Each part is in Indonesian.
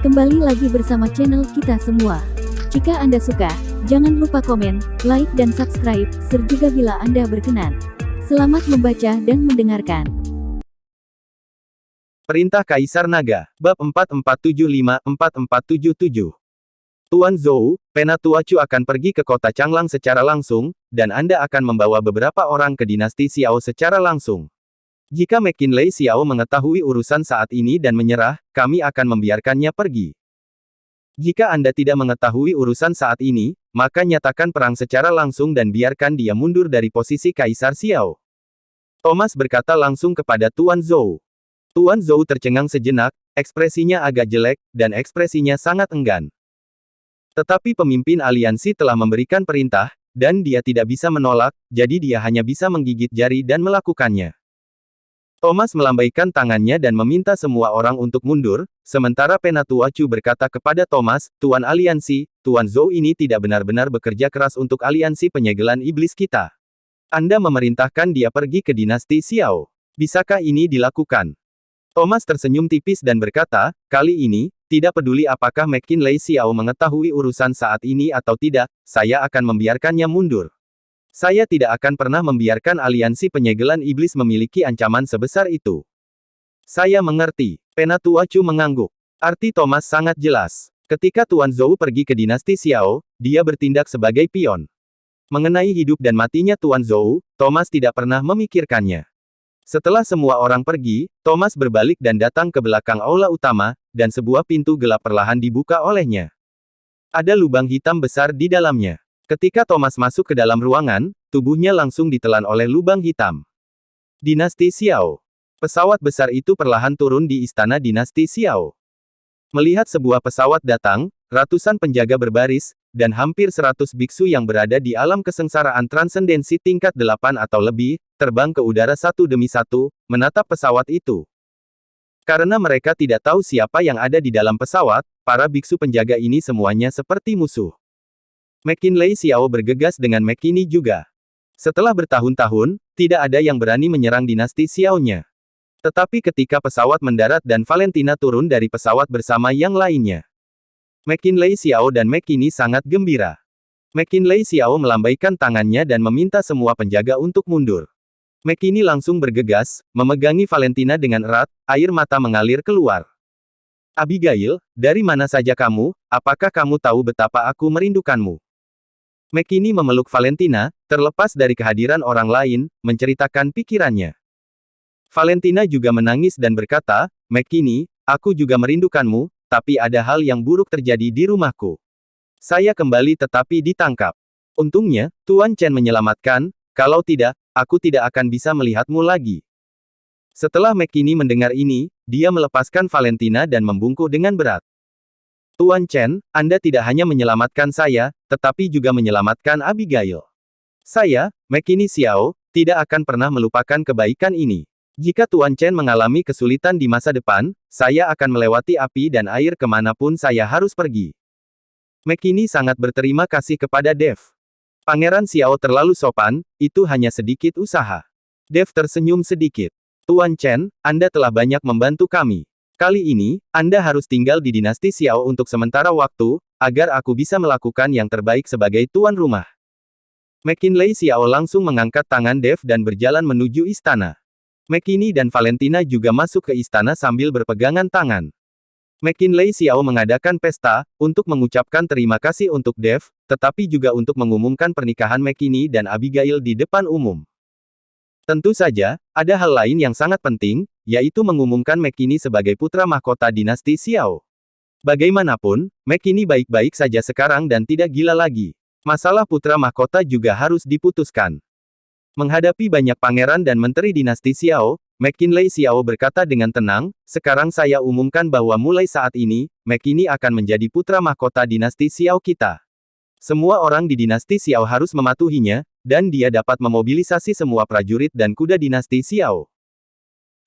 Kembali lagi bersama channel kita semua. Jika Anda suka, jangan lupa komen, like dan subscribe, serta bila Anda berkenan. Selamat membaca dan mendengarkan. Perintah Kaisar Naga, Bab 4475-4477. Tuan Zhou, Penatua Chu akan pergi ke kota Changlang secara langsung, dan Anda akan membawa beberapa orang ke dinasti Xiao secara langsung. Jika McKinley Xiao mengetahui urusan saat ini dan menyerah, kami akan membiarkannya pergi. Jika Anda tidak mengetahui urusan saat ini, maka nyatakan perang secara langsung dan biarkan dia mundur dari posisi Kaisar Xiao. Thomas berkata langsung kepada Tuan Zhou. Tuan Zhou tercengang sejenak, ekspresinya agak jelek, dan ekspresinya sangat enggan. Tetapi pemimpin aliansi telah memberikan perintah, dan dia tidak bisa menolak, jadi dia hanya bisa menggigit jari dan melakukannya. Thomas melambaikan tangannya dan meminta semua orang untuk mundur, sementara Penatua Chu berkata kepada Thomas, Tuan aliansi, Tuan Zhou ini tidak benar-benar bekerja keras untuk aliansi penyegelan iblis kita. Anda memerintahkan dia pergi ke dinasti Xiao. Bisakah ini dilakukan? Thomas tersenyum tipis dan berkata, kali ini, tidak peduli apakah McKinley Xiao mengetahui urusan saat ini atau tidak, saya akan membiarkannya mundur. Saya tidak akan pernah membiarkan aliansi penyegelan iblis memiliki ancaman sebesar itu. Saya mengerti. Penatua Chu mengangguk. Arti Thomas sangat jelas. Ketika Tuan Zhou pergi ke dinasti Xiao, dia bertindak sebagai pion. Mengenai hidup dan matinya Tuan Zhou, Thomas tidak pernah memikirkannya. Setelah semua orang pergi, Thomas berbalik dan datang ke belakang aula utama, dan sebuah pintu gelap perlahan dibuka olehnya. Ada lubang hitam besar di dalamnya. Ketika Thomas masuk ke dalam ruangan, tubuhnya langsung ditelan oleh lubang hitam. Dinasti Xiao. Pesawat besar itu perlahan turun di istana dinasti Xiao. Melihat sebuah pesawat datang, ratusan penjaga berbaris, dan hampir 100 biksu yang berada di alam kesengsaraan transendensi tingkat 8 atau lebih, terbang ke udara satu demi satu, menatap pesawat itu. Karena mereka tidak tahu siapa yang ada di dalam pesawat, para biksu penjaga ini semuanya seperti musuh. McKinley Xiao bergegas dengan McKinney juga. Setelah bertahun-tahun, tidak ada yang berani menyerang dinasti Xiao-nya. Tetapi ketika pesawat mendarat dan Valentina turun dari pesawat bersama yang lainnya, McKinley Xiao dan McKinney sangat gembira. McKinley Xiao melambaikan tangannya dan meminta semua penjaga untuk mundur. McKinney langsung bergegas, memegangi Valentina dengan erat, air mata mengalir keluar. Abigail, dari mana saja kamu? Apakah kamu tahu betapa aku merindukanmu? McKinney memeluk Valentina, terlepas dari kehadiran orang lain, menceritakan pikirannya. Valentina juga menangis dan berkata, McKinney, aku juga merindukanmu, tapi ada hal yang buruk terjadi di rumahku. Saya kembali tetapi ditangkap. Untungnya, Tuan Chen menyelamatkan, kalau tidak, aku tidak akan bisa melihatmu lagi. Setelah McKinney mendengar ini, dia melepaskan Valentina dan membungkuk dengan berat. Tuan Chen, Anda tidak hanya menyelamatkan saya, tetapi juga menyelamatkan Abigail. Saya, McKinney Xiao, tidak akan pernah melupakan kebaikan ini. Jika Tuan Chen mengalami kesulitan di masa depan, saya akan melewati api dan air kemanapun saya harus pergi. McKinney sangat berterima kasih kepada Dev. Pangeran Xiao terlalu sopan, itu hanya sedikit usaha. Dev tersenyum sedikit. Tuan Chen, Anda telah banyak membantu kami. Kali ini, Anda harus tinggal di dinasti Xiao untuk sementara waktu, agar aku bisa melakukan yang terbaik sebagai tuan rumah. McKinley Xiao langsung mengangkat tangan Dev dan berjalan menuju istana. McKinney dan Valentina juga masuk ke istana sambil berpegangan tangan. McKinley Xiao mengadakan pesta, untuk mengucapkan terima kasih untuk Dev, tetapi juga untuk mengumumkan pernikahan McKinney dan Abigail di depan umum. Tentu saja, ada hal lain yang sangat penting, yaitu mengumumkan McKinney sebagai putra mahkota dinasti Xiao. Bagaimanapun, McKinney baik-baik saja sekarang dan tidak gila lagi. Masalah putra mahkota juga harus diputuskan. Menghadapi banyak pangeran dan menteri dinasti Xiao, McKinley Xiao berkata dengan tenang, sekarang saya umumkan bahwa mulai saat ini, McKinney akan menjadi putra mahkota dinasti Xiao kita. Semua orang di dinasti Xiao harus mematuhinya, dan dia dapat memobilisasi semua prajurit dan kuda dinasti Xiao.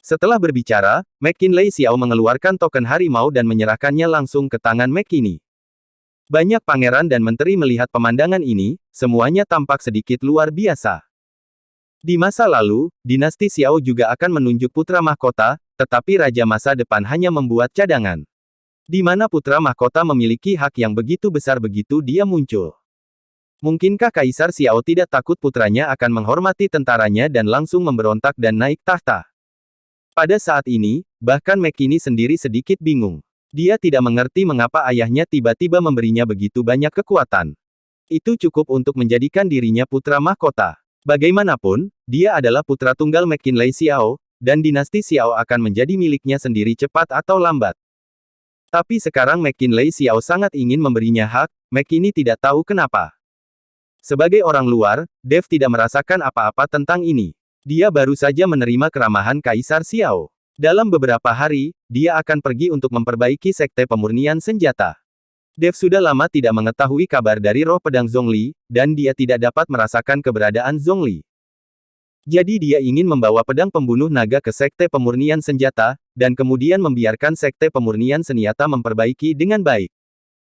Setelah berbicara, McKinley Xiao mengeluarkan token harimau dan menyerahkannya langsung ke tangan McKinney. Banyak pangeran dan menteri melihat pemandangan ini, semuanya tampak sedikit luar biasa. Di masa lalu, dinasti Xiao juga akan menunjuk putra mahkota, tetapi Raja masa depan hanya membuat cadangan. Di mana putra mahkota memiliki hak yang begitu besar begitu dia muncul. Mungkinkah Kaisar Xiao tidak takut putranya akan menghormati tentaranya dan langsung memberontak dan naik tahta? Pada saat ini, bahkan McKinney sendiri sedikit bingung. Dia tidak mengerti mengapa ayahnya tiba-tiba memberinya begitu banyak kekuatan. Itu cukup untuk menjadikan dirinya putra mahkota. Bagaimanapun, dia adalah putra tunggal McKinley Xiao, dan dinasti Xiao akan menjadi miliknya sendiri cepat atau lambat. Tapi sekarang McKinley Xiao sangat ingin memberinya hak, McKinney tidak tahu kenapa. Sebagai orang luar, Dave tidak merasakan apa-apa tentang ini. Dia baru saja menerima keramahan Kaisar Xiao. Dalam beberapa hari, dia akan pergi untuk memperbaiki sekte pemurnian senjata. Dave sudah lama tidak mengetahui kabar dari roh pedang Zhongli, dan dia tidak dapat merasakan keberadaan Zhongli. Jadi dia ingin membawa pedang pembunuh naga ke sekte pemurnian senjata, dan kemudian membiarkan sekte pemurnian senjata memperbaiki dengan baik.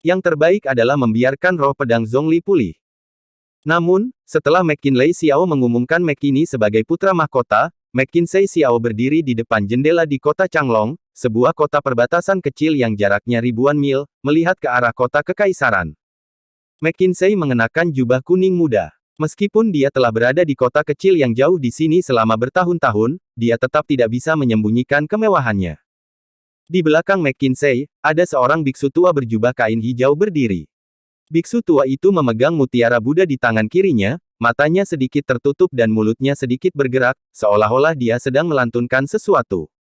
Yang terbaik adalah membiarkan roh pedang Zhongli pulih. Namun, setelah McKinley Xiao mengumumkan McKinney sebagai putra mahkota, McKinsey Xiao berdiri di depan jendela di kota Changlong, sebuah kota perbatasan kecil yang jaraknya ribuan mil, melihat ke arah kota kekaisaran. McKinsey mengenakan jubah kuning muda. Meskipun dia telah berada di kota kecil yang jauh di sini selama bertahun-tahun, dia tetap tidak bisa menyembunyikan kemewahannya. Di belakang McKinsey, ada seorang biksu tua berjubah kain hijau berdiri. Biksu tua itu memegang mutiara Buddha di tangan kirinya, matanya sedikit tertutup dan mulutnya sedikit bergerak, seolah-olah dia sedang melantunkan sesuatu.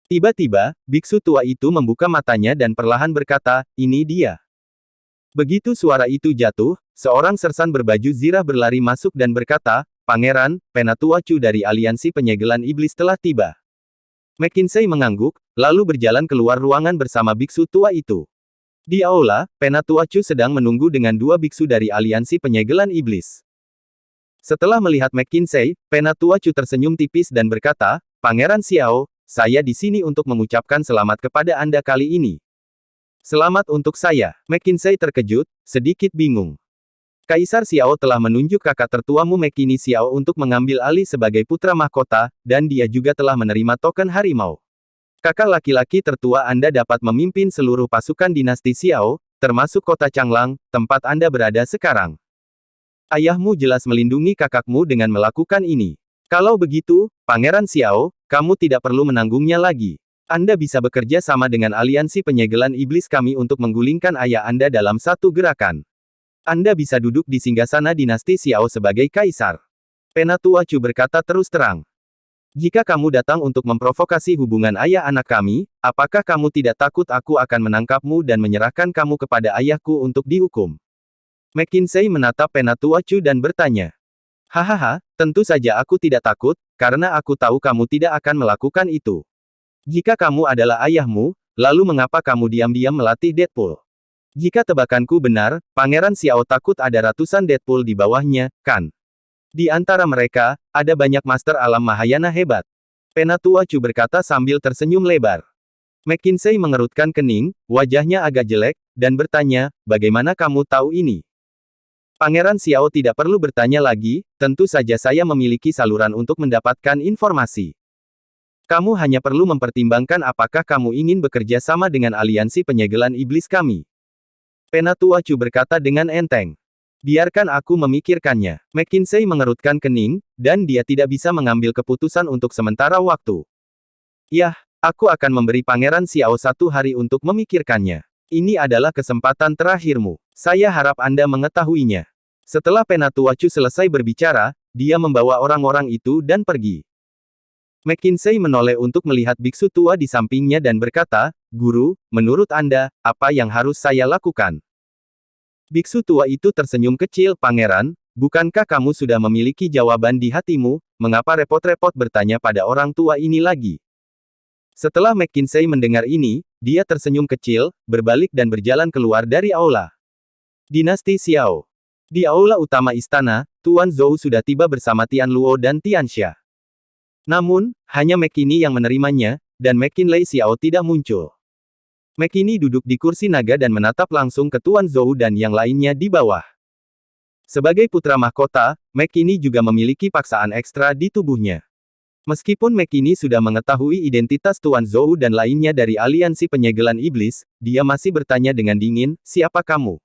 Tiba-tiba, biksu tua itu membuka matanya dan perlahan berkata, "Ini dia." Begitu suara itu jatuh, seorang sersan berbaju zirah berlari masuk dan berkata, "Pangeran, Penatua Chu dari Aliansi Penyegelan Iblis telah tiba." McKinsey mengangguk, lalu berjalan keluar ruangan bersama biksu tua itu. Di aula, Penatua Chu sedang menunggu dengan dua biksu dari Aliansi Penyegelan Iblis. Setelah melihat McKinsey, Penatua Chu tersenyum tipis dan berkata, "Pangeran Xiao, saya di sini untuk mengucapkan selamat kepada Anda kali ini." "Selamat untuk saya." McKinsey terkejut, sedikit bingung. Kaisar Xiao telah menunjuk kakak tertuamu McKinney Xiao untuk mengambil alih sebagai putra mahkota, dan dia juga telah menerima token harimau. Kakak laki-laki tertua Anda dapat memimpin seluruh pasukan dinasti Xiao, termasuk kota Changlang, tempat Anda berada sekarang. Ayahmu jelas melindungi kakakmu dengan melakukan ini. Kalau begitu, Pangeran Xiao, kamu tidak perlu menanggungnya lagi. Anda bisa bekerja sama dengan Aliansi Penyegelan Iblis kami untuk menggulingkan ayah Anda dalam satu gerakan. Anda bisa duduk di singgasana dinasti Xiao sebagai kaisar. Penatua Chu berkata terus terang. "Jika kamu datang untuk memprovokasi hubungan ayah anak kami, apakah kamu tidak takut aku akan menangkapmu dan menyerahkan kamu kepada ayahku untuk dihukum?" McKinsey menatap Penatua Chu dan bertanya. "Hahaha, tentu saja aku tidak takut, karena aku tahu kamu tidak akan melakukan itu. Jika kamu adalah ayahmu, lalu mengapa kamu diam-diam melatih Deadpool? Jika tebakanku benar, Pangeran Xiao takut ada ratusan Deadpool di bawahnya, kan? Di antara mereka, ada banyak master alam Mahayana hebat." Penatua Chu berkata sambil tersenyum lebar. McKinsey mengerutkan kening, wajahnya agak jelek, dan bertanya, "Bagaimana kamu tahu ini?" Pangeran Xiao tidak perlu bertanya lagi, tentu saja saya memiliki saluran untuk mendapatkan informasi. Kamu hanya perlu mempertimbangkan apakah kamu ingin bekerja sama dengan Aliansi Penyegelan Iblis kami. Penatua Chu berkata dengan enteng. "Biarkan aku memikirkannya." McKinsey mengerutkan kening, dan dia tidak bisa mengambil keputusan untuk sementara waktu. "Yah, aku akan memberi Pangeran Xiao 1 hari untuk memikirkannya. Ini adalah kesempatan terakhirmu. Saya harap Anda mengetahuinya." Setelah Penatua Chu selesai berbicara, dia membawa orang-orang itu dan pergi. McKinsey menoleh untuk melihat biksu tua di sampingnya dan berkata, "Guru, menurut Anda, apa yang harus saya lakukan?" Biksu tua itu tersenyum kecil, "Pangeran, bukankah kamu sudah memiliki jawaban di hatimu, mengapa repot-repot bertanya pada orang tua ini lagi?" Setelah McKinsey mendengar ini, dia tersenyum kecil, berbalik dan berjalan keluar dari aula. Dinasti Xiao. Di aula utama istana, Tuan Zhou sudah tiba bersama Tian Luo dan Tian Xia. Namun, hanya McKinney yang menerimanya, dan McKinley Xiao tidak muncul. McKinney duduk di kursi naga dan menatap langsung ke Tuan Zhou dan yang lainnya di bawah. Sebagai putra mahkota, McKinney juga memiliki paksaan ekstra di tubuhnya. Meskipun McKinney sudah mengetahui identitas Tuan Zhou dan lainnya dari aliansi penyegelan iblis, dia masih bertanya dengan dingin, siapa kamu?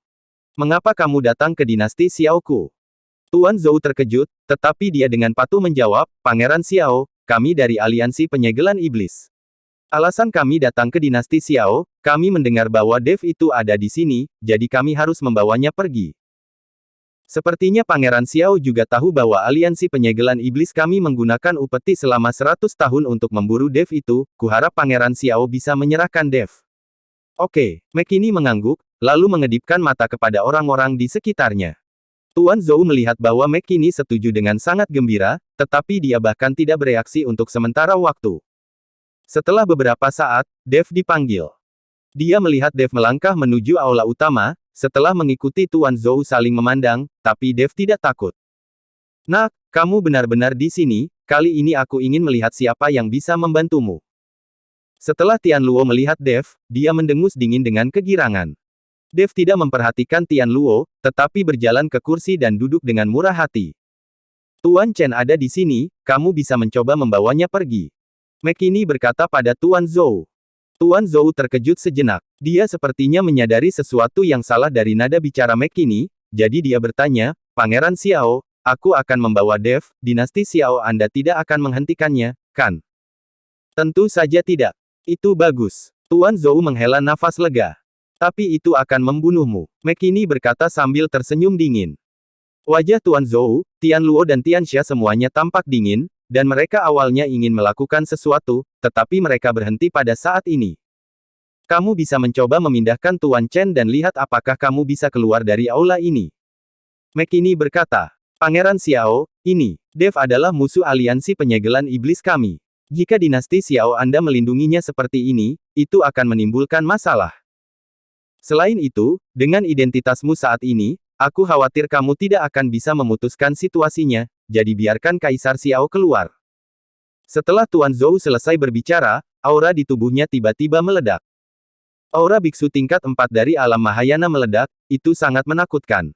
Mengapa kamu datang ke dinasti Xiaoku? Tuan Zhou terkejut, tetapi dia dengan patuh menjawab, Pangeran Xiao, kami dari aliansi penyegelan iblis. Alasan kami datang ke dinasti Xiao, kami mendengar bahwa Dev itu ada di sini, jadi kami harus membawanya pergi. Sepertinya Pangeran Xiao juga tahu bahwa aliansi penyegelan iblis kami menggunakan upeti selama 100 tahun untuk memburu Dev itu, kuharap Pangeran Xiao bisa menyerahkan Dev. Oke, McKinney mengangguk, lalu mengedipkan mata kepada orang-orang di sekitarnya. Tuan Zhou melihat bahwa McKinney setuju dengan sangat gembira, tetapi dia bahkan tidak bereaksi untuk sementara waktu. Setelah beberapa saat, Dev dipanggil. Dia melihat Dev melangkah menuju aula utama. Setelah mengikuti Tuan Zhou saling memandang, tapi Dev tidak takut. Nak, kamu benar-benar di sini, kali ini aku ingin melihat siapa yang bisa membantumu. Setelah Tian Luo melihat Dev, dia mendengus dingin dengan kegirangan. Dev tidak memperhatikan Tian Luo, tetapi berjalan ke kursi dan duduk dengan murah hati. Tuan Chen ada di sini, kamu bisa mencoba membawanya pergi. McKinney berkata pada Tuan Zhou. Tuan Zhou terkejut sejenak. Dia sepertinya menyadari sesuatu yang salah dari nada bicara McKinney, jadi dia bertanya, Pangeran Xiao, aku akan membawa Dev, dinasti Xiao Anda tidak akan menghentikannya, kan? Tentu saja tidak. Itu bagus. Tuan Zhou menghela nafas lega. Tapi itu akan membunuhmu, McKinney berkata sambil tersenyum dingin. Wajah Tuan Zhou, Tian Luo dan Tian Xia semuanya tampak dingin, dan mereka awalnya ingin melakukan sesuatu, tetapi mereka berhenti pada saat ini. Kamu bisa mencoba memindahkan Tuan Chen dan lihat apakah kamu bisa keluar dari aula ini. McKinney berkata, Pangeran Xiao, ini, Dev adalah musuh aliansi penyegelan iblis kami. Jika dinasti Xiao Anda melindunginya seperti ini, itu akan menimbulkan masalah. Selain itu, dengan identitasmu saat ini, aku khawatir kamu tidak akan bisa memutuskan situasinya, jadi biarkan Kaisar Xiao keluar. Setelah Tuan Zhou selesai berbicara, aura di tubuhnya tiba-tiba meledak. Aura biksu tingkat 4 dari alam Mahayana meledak, itu sangat menakutkan.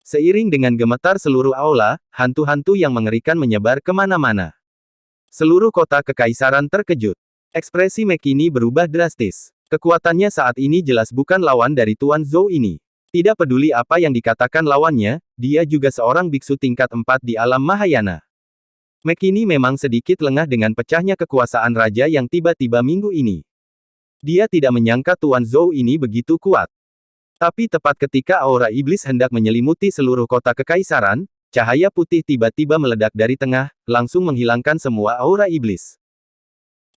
Seiring dengan gemetar seluruh aula, hantu-hantu yang mengerikan menyebar kemana-mana. Seluruh kota kekaisaran terkejut. Ekspresi McKinney berubah drastis. Kekuatannya saat ini jelas bukan lawan dari Tuan Zhou ini. Tidak peduli apa yang dikatakan lawannya, dia juga seorang biksu tingkat 4 di alam Mahayana. McKinney memang sedikit lengah dengan pecahnya kekuasaan raja yang tiba-tiba minggu ini. Dia tidak menyangka Tuan Zhou ini begitu kuat. Tapi tepat ketika aura iblis hendak menyelimuti seluruh kota kekaisaran, cahaya putih tiba-tiba meledak dari tengah, langsung menghilangkan semua aura iblis.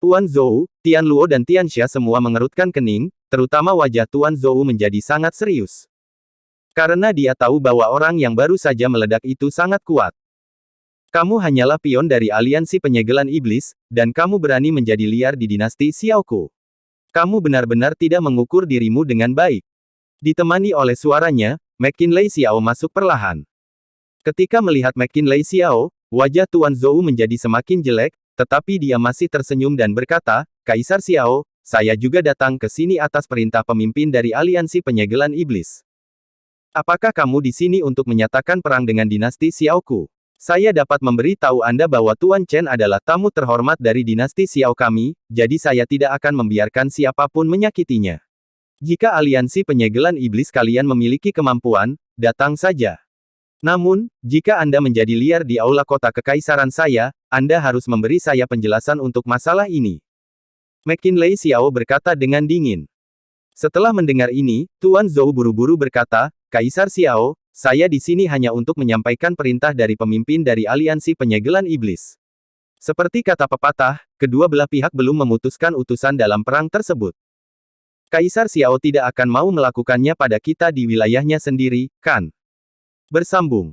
Tuan Zhou, Tian Luo dan Tian Xia semua mengerutkan kening, terutama wajah Tuan Zhou menjadi sangat serius. Karena dia tahu bahwa orang yang baru saja meledak itu sangat kuat. Kamu hanyalah pion dari aliansi penyegelan iblis, dan kamu berani menjadi liar di dinasti Xiaoku. Kamu benar-benar tidak mengukur dirimu dengan baik. Ditemani oleh suaranya, McKinley Xiao masuk perlahan. Ketika melihat McKinley Xiao, wajah Tuan Zhou menjadi semakin jelek, tetapi dia masih tersenyum dan berkata, Kaisar Xiao, saya juga datang ke sini atas perintah pemimpin dari aliansi penyegelan iblis. Apakah kamu di sini untuk menyatakan perang dengan dinasti Xiaoku? Saya dapat memberi tahu Anda bahwa Tuan Chen adalah tamu terhormat dari dinasti Xiao kami, jadi saya tidak akan membiarkan siapapun menyakitinya. Jika aliansi penyegelan iblis kalian memiliki kemampuan, datang saja. Namun, jika Anda menjadi liar di aula kota kekaisaran saya, Anda harus memberi saya penjelasan untuk masalah ini. McKinley Xiao berkata dengan dingin. Setelah mendengar ini, Tuan Zhou buru-buru berkata, Kaisar Xiao, saya di sini hanya untuk menyampaikan perintah dari pemimpin dari aliansi penyegelan iblis. Seperti kata pepatah, kedua belah pihak belum memutuskan utusan dalam perang tersebut. Kaisar Xiao tidak akan mau melakukannya pada kita di wilayahnya sendiri, kan? Bersambung.